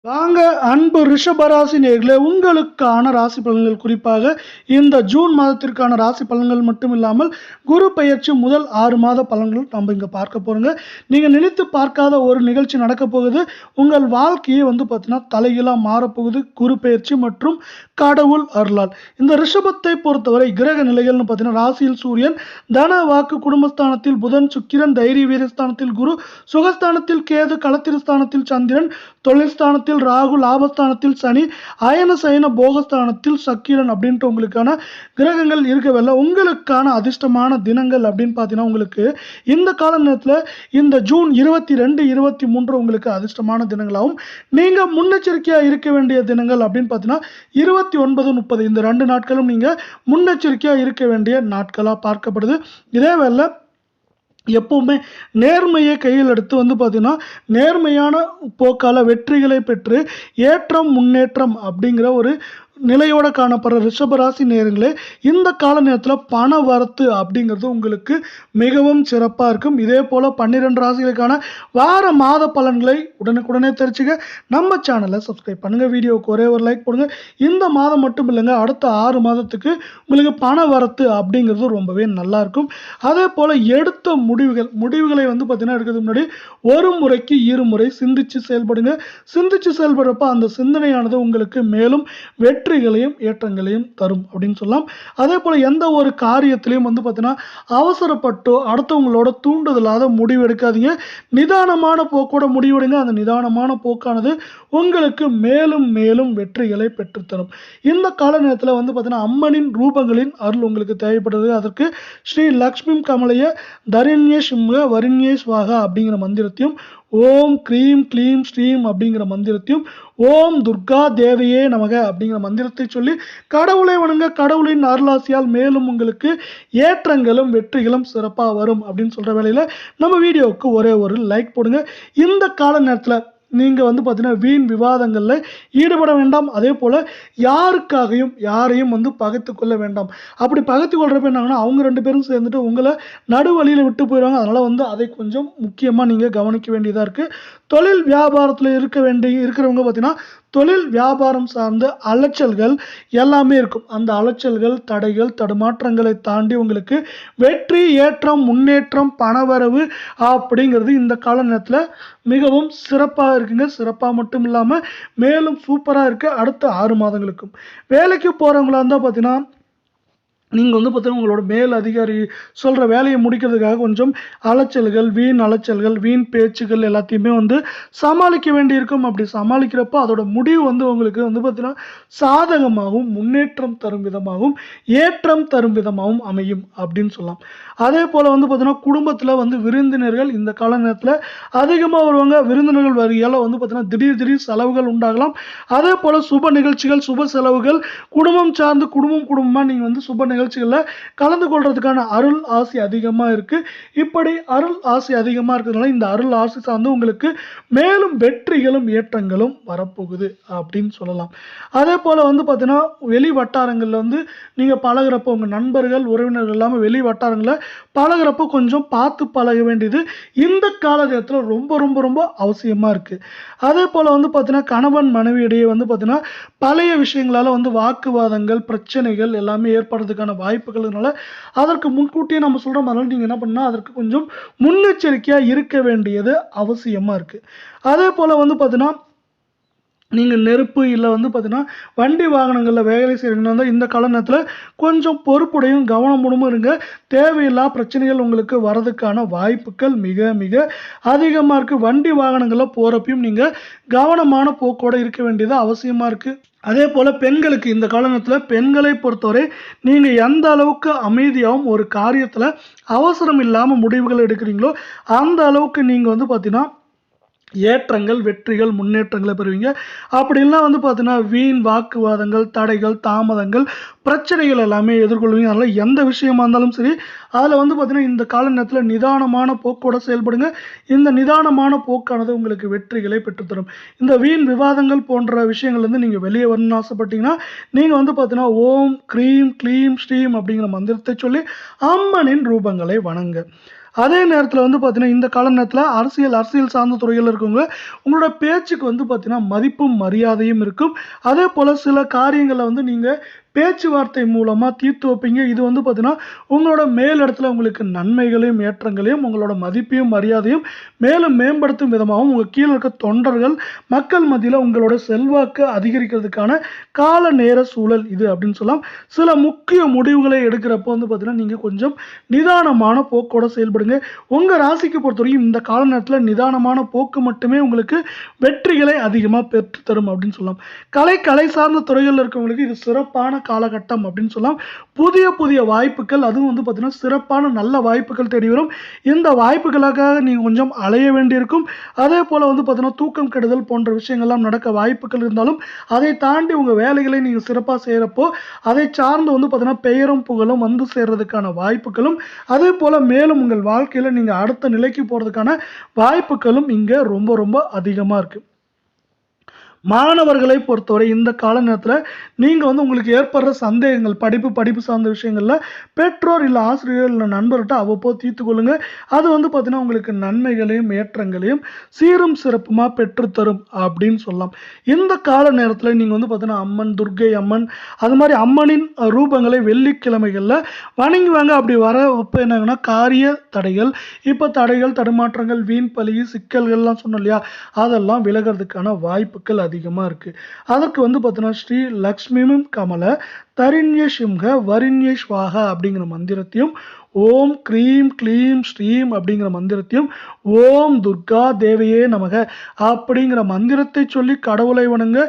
வாங்க அன்பு ரிஷபராசி நேயர்களே, உங்களுக்கான ராசி பலன்கள் குறிப்பாக இந்த ஜூன் மாதத்திற்கான ராசி பலன்கள் மட்டும் இல்லாமல் குரு பெயர்ச்சி முதல் 6 மாத பலன்கள் நம்ம இங்கே பார்க்க போகிறோங்க. நீங்கள் நினைத்து பார்க்காத ஒரு நிகழ்ச்சி நடக்க போகுது. உங்கள் வாழ்க்கையை பார்த்தீங்கன்னா தலைகீழாக மாறப்போகுது குரு பெயர்ச்சி மற்றும் கடவுள் அருளால். இந்த ரிஷபத்தை பொறுத்தவரை கிரக நிலைகள்னு பார்த்தீங்கன்னா ராசியில் சூரியன், தன வாக்கு குடும்பஸ்தானத்தில் புதன், சுக்கிரன், தைரிய வீரஸ்தானத்தில் குரு, சுகஸ்தானத்தில் கேது, களத்திரஸ்தானத்தில் சந்திரன், தொழில் ஸ்தானத்தில் ராகு, லாபஸ்தானத்தில் சனி, அயன சயன போகஸ்தானத்தில் சக்கிரன் அப்படின்ட்டு உங்களுக்கான கிரகங்கள் இருக்கவில்லை. உங்களுக்கான அதிர்ஷ்டமான தினங்கள் அப்படின்னு பார்த்தீங்கன்னா உங்களுக்கு இந்த கால நேரத்தில் இந்த ஜூன் 22, 23 உங்களுக்கு அதிர்ஷ்டமான தினங்களாகவும், நீங்கள் முன்னெச்சரிக்கையாக இருக்க வேண்டிய தினங்கள் அப்படின்னு பார்த்தீங்கன்னா 29, 30 இந்த 2 நாட்களும் நீங்கள் முன்னெச்சரிக்கையாக இருக்க வேண்டிய நாட்களாக பார்க்கப்படுது. இதே வேளை எப்பவுமே நேர்மையை கையில் எடுத்து பார்த்தீங்கன்னா நேர்மையான போக்கால வெற்றிகளை பெற்று ஏற்றம் முன்னேற்றம் அப்படிங்கிற ஒரு நிலையோட காணப்படுற ரிஷபராசி நேயர்களே, இந்த கால நேரத்தில் பண வரத்து அப்படிங்கிறது உங்களுக்கு மிகவும் சிறப்பாக இருக்கும். இதே போல் 12 ராசிகளுக்கான வார மாத பலன்களை உடனுக்குடனே தெரிஞ்சுக்க நம்ம சேனலை சப்ஸ்கிரைப் பண்ணுங்கள். வீடியோவுக்கு ஒரே ஒரு லைக் போடுங்க. இந்த மாதம் மட்டும் இல்லைங்க, அடுத்த 6 மாதத்துக்கு உங்களுக்கு பண வரத்து அப்படிங்கிறது ரொம்பவே நல்லா இருக்கும். அதே போல் எடுத்த முடிவுகளை பார்த்தீங்கன்னா எடுக்கிறதுக்கு முன்னாடி ஒரு முறைக்கு 2 முறை சிந்திச்சு செயல்படுங்க. சிந்திச்சு செயல்படுறப்ப அந்த சிந்தனையானது உங்களுக்கு மேலும் வெற்றிகளையும் ஏற்றங்களையும் தரும் அப்படின்னு சொல்லலாம். அதே போல் எந்த ஒரு காரியத்திலையும் பார்த்தீங்கன்னா அவசரப்பட்டோ அடுத்தவங்களோட தூண்டுதலாத முடிவு எடுக்காதீங்க. நிதானமான போக்கோட முடிவெடுங்க. அந்த நிதானமான போக்கானது உங்களுக்கு மேலும் மேலும் வெற்றிகளை பெற்றுத்தரும். இந்த கால நேரத்தில் பார்த்தீங்கன்னா அம்மனின் ரூபங்களின் அருள் உங்களுக்கு தேவைப்படுது. அதற்கு ஸ்ரீ லக்ஷ்மி கமலைய தரண்ய சிம்ஹ வரிண்யே ஸ்வாகா அப்படிங்கிற மந்திரத்தையும், ஓம் க்ரீம் க்ளீம் ஸ்ரீம் அப்படிங்கிற மந்திரத்தையும், ஓம் துர்கா தேவையே நமக அப்படிங்கிற மந்திரத்தை சொல்லி கடவுளை வணங்க. கடவுளின் அருளாசியால் மேலும் உங்களுக்கு ஏற்றங்களும் வெற்றிகளும் சிறப்பாக வரும் அப்படின்னு சொல்கிற வேளையில் நம்ம வீடியோவுக்கு ஒரே ஒரு லைக் போடுங்க. இந்த கால நேரத்தில் நீங்கள் பார்த்தீங்கன்னா வீண் விவாதங்களில் ஈடுபட வேண்டாம். அதே போல் யாரையும் பகைத்து கொள்ள வேண்டாம். அப்படி பகைத்து கொள்றப்ப என்னாங்கன்னா அவங்க 2 பேரும் சேர்ந்துட்டு உங்களை நடுவழியில் விட்டு போயிடுவாங்க. அதனால் அதை கொஞ்சம் முக்கியமாக நீங்கள் கவனிக்க வேண்டியதாக இருக்குது. தொழில் வியாபாரத்தில் இருக்கிறவங்க பார்த்தீங்கன்னா தொழில் வியாபாரம் சார்ந்த அலைச்சல்கள் எல்லாமே இருக்கும். அந்த அலைச்சல்கள், தடைகள், தடுமாற்றங்களை தாண்டி உங்களுக்கு வெற்றி, ஏற்றம், முன்னேற்றம், பணவரவு அப்படிங்கிறது இந்த கால நேரத்தில் மிகவும் சிறப்பாக இருக்குங்க. சிறப்பாக மட்டும் இல்லாமல் மேலும் சூப்பராக இருக்குது. அடுத்த 6 மாதங்களுக்கும் வேலைக்கு போகிறவங்களா இருந்தால் பார்த்தீங்கன்னா நீங்கள் பார்த்தீங்கன்னா உங்களோட மேல் அதிகாரி சொல்கிற வேலையை முடிக்கிறதுக்காக கொஞ்சம் அலைச்சல்கள், வீண் பேச்சுகள் எல்லாத்தையுமே சமாளிக்க வேண்டியிருக்கும். அப்படி சமாளிக்கிறப்போ அதோட முடிவு உங்களுக்கு பார்த்தீங்கன்னா சாதகமாகவும் முன்னேற்றம் தரும் விதமாகவும் ஏற்றம் தரும் விதமாகவும் அமையும் அப்படின்னு சொல்லலாம். அதே போல் பார்த்தீங்கன்னா குடும்பத்தில் விருந்தினர்கள் இந்த கால நேரத்தில் அதிகமாக வருவாங்க. விருந்தினர்கள் வருகையால் பார்த்தீங்கன்னா திடீர் செலவுகள் உண்டாகலாம். அதே போல் சுப நிகழ்ச்சிகள், சுப செலவுகள், குடும்பம் சார்ந்து குடும்பமாக நீங்கள் சுப நிகழ்ச்சிகளில் கலந்து கொள்றதுக்கான அருள் ஆசி அதிகமாக இருக்குது. இப்படி அருள் ஆசி அதிகமாக இருக்கிறதுனால இந்த அருள் ஆசி சார்ந்து உங்களுக்கு மேலும் வெற்றிகளும் ஏற்றங்களும் வரப்போகுது அப்படின்னு சொல்லலாம். அதே போல் பார்த்தீங்கன்னா வெளி வட்டாரங்களில் நீங்கள் பழகிறப்போ உங்கள் நண்பர்கள், உறவினர்கள் எல்லாமே வெளி வட்டாரங்களில் பழகிறப்போ கொஞ்சம் பார்த்து பழக வேண்டியது இந்த காலகட்டத்தில் ரொம்ப ரொம்ப ரொம்ப அவசியமாக இருக்குது. அதே போல் பார்த்தீங்கன்னா கணவன் மனைவியிடையே பார்த்தீங்கன்னா பழைய விஷயங்களால் வாக்குவாதங்கள், பிரச்சனைகள் எல்லாமே ஏற்படுறதுக்கான வாய்ப்புகள்னால அதற்கு முன்கூட்டியே நம்ம சொல்கிற மாதிரி நீங்கள் என்ன பண்ணால் அதற்கு கொஞ்சம் முன்னெச்சரிக்கையாக இருக்க வேண்டியது அவசியமாக இருக்குது. அதே போல் பார்த்தீங்கன்னா நீங்கள் நெருப்பு இல்லை பார்த்தீங்கன்னா வண்டி வாகனங்களில் வேலை செய்கிறீங்கன்னா இந்த கால நேரத்தில் கொஞ்சம் பொறுப்புடையும் கவனமுடனும் இருங்க. தேவையில்லா பிரச்சனைகள் உங்களுக்கு வரதுக்கான வாய்ப்புகள் மிக மிக அதிகமாக இருக்குது. வண்டி வாகனங்களில் போகிறப்பையும் நீங்கள் கவனமான போக்கோடு இருக்க வேண்டியது அவசியமாக இருக்குது. அதே போல் பெண்களுக்கு இந்த காலகட்டத்தில் பெண்களை பொறுத்தவரை நீங்கள் எந்த அளவுக்கு அமைதியாகவும் ஒரு காரியத்தில் அவசரம் இல்லாமல் முடிவுகள் எடுக்கிறீங்களோ அந்த அளவுக்கு நீங்கள் பார்த்தீங்கன்னா ஏற்றங்கள், வெற்றிகள், முன்னேற்றங்களை பெறுவீங்க. அப்படிலாம் பார்த்தீங்கன்னா வீண் வாக்குவாதங்கள், தடைகள், தாமதங்கள், பிரச்சனைகள் எல்லாமே எதிர்கொள்வீங்க. அதனால் எந்த விஷயமா இருந்தாலும் சரி அதில் பார்த்தீங்கன்னா இந்த கால நேரத்தில் நிதானமான போக்கோடு செயல்படுங்க. இந்த நிதானமான போக்கானது உங்களுக்கு வெற்றிகளை பெற்றுத்தரும். இந்த வீண் விவாதங்கள் போன்ற விஷயங்கள்லேருந்து நீங்கள் வெளியே வரணும்னு ஆசைப்பட்டீங்கன்னா நீங்கள் பார்த்தீங்கன்னா ஓம் க்ரீம் க்ளீம் ஸ்ரீம் அப்படிங்கிற மந்திரத்தை சொல்லி அம்மனின் ரூபங்களை வணங்க. அதே நேரத்தில் வந்து பார்த்தீங்கன்னா இந்த கால நேரத்தில் அரசியல் சார்ந்த துறையில் இருக்கவங்க உங்களோட பேச்சுக்கு வந்து பார்த்தீங்கன்னா மதிப்பும் மரியாதையும் இருக்கும். அதே போல் சில காரியங்களை வந்து நீங்கள் பேச்சுவார்த்தை மூலமாக தீர்த்து வைப்பீங்க. இது வந்து பார்த்தீங்கன்னா உங்களோட மேல் இடத்துல உங்களுக்கு நன்மைகளையும் ஏற்றங்களையும் உங்களோட மதிப்பையும் மரியாதையும் மேலும் மேம்படுத்தும் விதமாகவும் உங்கள் கீழே இருக்க தொண்டர்கள் மக்கள் மத்தியில் உங்களோட செல்வாக்கு அதிகரிக்கிறதுக்கான கால நேர சூழல் இது அப்படின்னு சொல்லலாம். சில முக்கிய முடிவுகளை எடுக்கிறப்போ வந்து பார்த்தீங்கன்னா நீங்கள் கொஞ்சம் நிதானமான போக்கோட செயல்படுங்க. உங்கள் ராசிக்கு பொறுத்தவரைக்கும் இந்த கால நேரத்தில் நிதானமான போக்கு மட்டுமே உங்களுக்கு வெற்றிகளை அதிகமாக பெற்று தரும் அப்படின்னு சொல்லலாம். கலை சார்ந்த துறைகளில் இருக்கவங்களுக்கு இது சிறப்பான காலகட்டம் அப்படின்னு சொல்லலாம். புதிய வாய்ப்புகள், அதுவும் வந்து பார்த்தீங்கன்னா சிறப்பான நல்ல வாய்ப்புகள் தேடி வரும். இந்த வாய்ப்புகளுக்காக நீங்கள் கொஞ்சம் அலைய வேண்டியிருக்கும். அதே போல் வந்து பார்த்தீங்கன்னா தூக்கம் கெடுதல் போன்ற விஷயங்கள்லாம் நடக்க வாய்ப்புகள் இருந்தாலும் அதை தாண்டி உங்கள் வேலைகளை நீங்கள் சிறப்பாக செய்கிறப்போ அதை சார்ந்து வந்து பார்த்தீங்கன்னா பெயரும் புகழும் வந்து சேர்றதுக்கான வாய்ப்புகளும், அதே போல் மேலும் உங்கள் வாழ்க்கையில் நீங்கள் அடுத்த நிலைக்கு போகிறதுக்கான வாய்ப்புகளும் இங்கே ரொம்ப அதிகமாக இருக்குது. மாணவர்களை பொறுத்தவரை இந்த கால நேரத்தில் நீங்கள் வந்து உங்களுக்கு ஏற்படுற சந்தேகங்கள் படிப்பு சார்ந்த விஷயங்களில் பெற்றோர் இல்லை ஆசிரியர் இல்லை நண்பர்கிட்ட அவ்வப்போது தீர்த்து கொள்ளுங்க. அது வந்து பார்த்தீங்கன்னா உங்களுக்கு நன்மைகளையும் ஏற்றங்களையும் சீரும் சிறப்புமாக பெற்றுத்தரும் அப்படின்னு சொல்லலாம். இந்த கால நேரத்தில் நீங்கள் வந்து பார்த்தீங்கன்னா அம்மன், துர்க்கை அம்மன், அது மாதிரி அம்மனின் ரூபங்களை வெள்ளிக்கிழமைகளில் வணங்குவாங்க. அப்படி வர இப்போ என்னங்கன்னா காரிய தடைகள், இப்போ தடைகள் தடுமாற்றங்கள் வீண் பழி சிக்கல்கள்லாம் சொன்னோம் இல்லையா, அதெல்லாம் விலகிறதுக்கான வாய்ப்புகள் அதிகமாக இருக்கு. அதற்கு வந்து பார்த்தீங்கன்னா ஸ்ரீ லக்ஷ்மியும் கமல தரிண்ய சிம்ஹ வரிண்ய ஸ்வாகா அப்படிங்கிற மந்திரத்தையும், ஓம் க்ரீம் க்ளீம் ஸ்ரீம் அப்படிங்கிற மந்திரத்தையும், ஓம் துர்கா தேவையே நமக அப்படிங்கிற மந்திரத்தை சொல்லி கடவுளை வணங்க.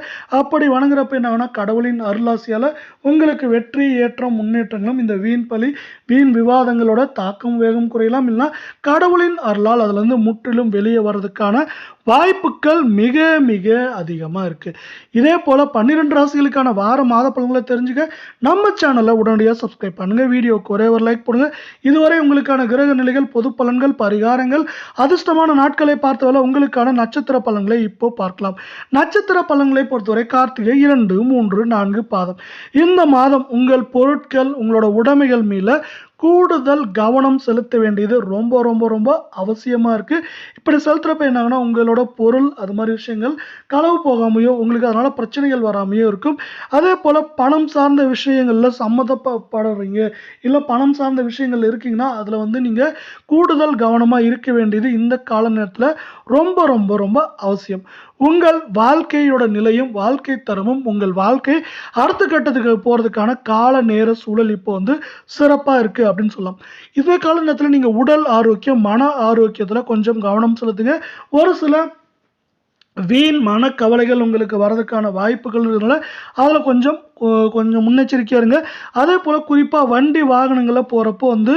அப்படி வணங்குறப்ப என்ன ஆகுனா கடவுளின் அருளாசியால் உங்களுக்கு வெற்றி ஏற்றம் முன்னேற்றங்களும் இந்த வீண் பழி வீண் விவாதங்களோட தாக்கம் வேகம் குறையலாம். இல்லைன்னா கடவுளின் அருளால் அதுல இருந்து முற்றிலும் வெளியே வர்றதுக்கான வாய்ப்புகள் மிக அதிகமாக இருக்கு. இதே போல 12 ராசிகளுக்கான வார மாத பலன்களை தெரிஞ்சுக்க நம்ம சேனலை உடனடியாக சப்ஸ்கிரைப் பண்ணுங்க. வீடியோக்கு ஒரே ஒரு லைக் போடுங்க. இதுவரை உங்களுக்கான கிரக நிலைகள், பொது பலன்கள், பரிகாரங்கள், அதிர்ஷ்டமான நாட்களை பார்த்தவரை உங்களுக்கான நட்சத்திர பலன்களை இப்போ பார்க்கலாம். நட்சத்திர பலன்களை பொறுத்தவரை கார்த்திகை 2, 3, 4 பாதம். இந்த மாதம் உங்கள் பொருட்கள், உங்களோட உடைமைகள் மீது கூடுதல் கவனம் செலுத்த வேண்டியது ரொம்ப அவசியமாக இருக்குது. இப்படி செலுத்துறப்ப என்ன ஆகுனா உங்களோட பொருள் அது மாதிரி விஷயங்கள் களவு போகாமையோ உங்களுக்கு அதனால் பிரச்சனைகள் வராமையோ இருக்கும். அதே போல் பணம் சார்ந்த விஷயங்களில் சம்மந்தப்படுறீங்க இல்லை பணம் சார்ந்த விஷயங்கள் இருக்கீங்கன்னா அதில் வந்து நீங்கள் கூடுதல் கவனமாக இருக்க வேண்டியது இந்த கால நேரத்தில் ரொம்ப அவசியம். உங்கள் வாழ்க்கையோட நிலையும் வாழ்க்கை தரமும் உங்கள் வாழ்க்கை அடுத்த கட்டத்துக்கு போகிறதுக்கான கால நேர சூழல் இப்போ வந்து சிறப்பாக இருக்குது அப்படின்னு சொல்லலாம். இதே கால நேரத்தில் நீங்கள் உடல் ஆரோக்கியம், மன ஆரோக்கியத்தில் கொஞ்சம் கவனம் செலுத்துங்க. ஒரு சில வீண் மனக்கவலைகள் உங்களுக்கு வரதுக்கான வாய்ப்புகள் இருக்கிறதுனால அதில் கொஞ்சம் முன்னெச்சரிக்கையாக இருங்க. அதே போல் குறிப்பாக வண்டி வாகனங்களில் போகிறப்போ வந்து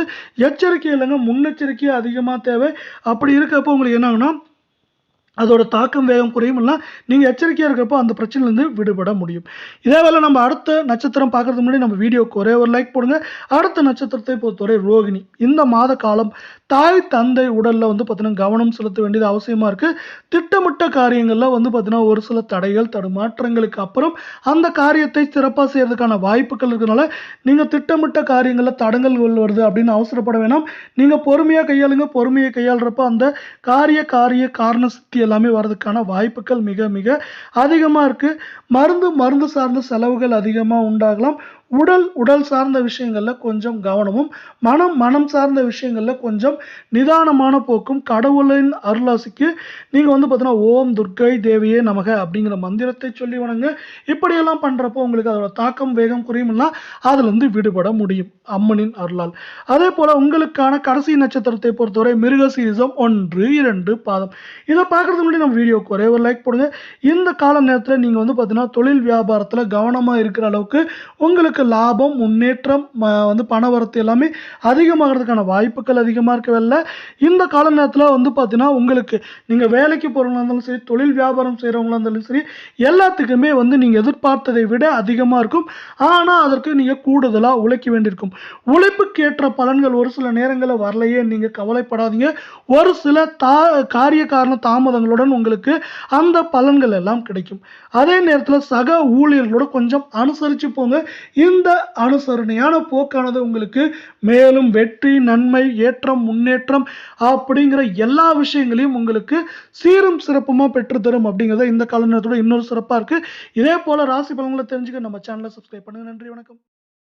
எச்சரிக்கை இல்லைங்க, முன்னெச்சரிக்கை அதிகமாக தேவை. அப்படி இருக்கப்போ உங்களுக்கு என்ன ஆகுனா அதோட தாக்கம் வேகம் குறையும். இல்லை நீங்கள் எச்சரிக்கையாக இருக்கிறப்போ அந்த பிரச்சனையிலேருந்து விடுபட முடியும். இதே வேளை நம்ம அடுத்த நட்சத்திரம் பார்க்கறதுக்கு முன்னாடி நம்ம வீடியோக்கு ஒரே ஒரு லைக் போடுங்க. அடுத்த நட்சத்திரத்தை பொறுத்தவரை ரோகிணி. இந்த மாத காலம் தாய் தந்தை உடலில் வந்து பார்த்தீங்கன்னா கவனம் செலுத்த வேண்டியது அவசியமாக இருக்குது. திட்டமிட்ட காரியங்களில் வந்து பார்த்தீங்கன்னா ஒரு சில தடைகள் தடுமாற்றங்களுக்கு அப்புறம் அந்த காரியத்தை சிறப்பாக செய்கிறதுக்கான வாய்ப்புகள் இருக்கிறதுனால நீங்கள் திட்டமிட்ட காரியங்களில் தடங்கல்கள் வருது அப்படின்னு அவசரப்பட வேணாம். நீங்கள் பொறுமையாக கையாளுங்க. பொறுமையை கையாளுறப்போ அந்த காரண சித்தி எல்லாமே வர்றதுக்கான வாய்ப்புகள் மிக அதிகமாக இருக்குது. மருந்து சார்ந்த செலவுகள் அதிகமாக உண்டாகலாம். உடல் சார்ந்த விஷயங்களில் கொஞ்சம் கவனமும், மனம் சார்ந்த விஷயங்களில் கொஞ்சம் நிதானமான போக்கும், கடவுளின் அருளாசிக்கு நீங்கள் வந்து பார்த்தீங்கன்னா ஓம் துர்க்கை தேவியே நமக அப்படிங்கிற மந்திரத்தை சொல்லி வணங்க. இப்படியெல்லாம் பண்ணுறப்போ உங்களுக்கு அதோட தாக்கம் வேகம் குறையும்னா அதுலேருந்து விடுபட முடியும் அம்மனின் அருளால். அதே போல் உங்களுக்கான கடைசி நட்சத்திரத்தை பொறுத்தவரை மிருகசீரிஷம் 1, 2 பாதம். இதை பார்க்குறதுக்கு முன்னாடி நம்ம வீடியோக்கு ஒரே ஒரு லைக் போடுங்க. இந்த கால நேரத்தில் நீங்கள் வந்து பார்த்தீங்கன்னா தொழில் வியாபாரத்தில் கவனமாக இருக்கிற அளவுக்கு உங்களுக்கு லாபம், முன்னேற்றம், வந்து பணவரத்து எல்லாமே அதிகமாகிறதுக்கான வாய்ப்புகள் அதிகமாக இருக்கவில்லை. இந்த கால நேரத்தில் வந்து பார்த்தீங்கன்னா உங்களுக்கு நீங்கள் வேலைக்கு போகிறவங்களா இருந்தாலும் சரி, தொழில் வியாபாரம் செய்கிறவங்களா இருந்தாலும் சரி, எல்லாத்துக்குமே வந்து நீங்கள் எதிர்பார்த்ததை விட அதிகமாக இருக்கும். ஆனால் அதற்கு நீங்கள் கூடுதலாக உழைக்க வேண்டியிருக்கும். உழைப்புக்கேற்ற பலன்கள் ஒரு சில நேரங்களில் வரலையே, நீங்கள் கவலைப்படாதீங்க. ஒரு சில காரிய காரண தாமதங்களுடன் உங்களுக்கு அந்த பலன்கள் எல்லாம் கிடைக்கும். அதே நேரத்தில் சக ஊழியர்களோட கொஞ்சம் அனுசரித்து போங்க. இந்த அனுசரணையான போக்கானது உங்களுக்கு மேலும் வெற்றி, நன்மை, ஏற்றம், முன்னேற்றம் அப்படிங்கிற எல்லா விஷயங்களையும் உங்களுக்கு சீரும் சிறப்புமா பெற்றுத்தரும் அப்படிங்கிறத இந்த கால நேரத்தோட இன்னொரு சிறப்பா இருக்கு. இதே போல ராசி பலன்களை தெரிஞ்சுக்க நம்ம சேனலை சப்ஸ்கிரைப் பண்ணுங்க. நன்றி, வணக்கம்.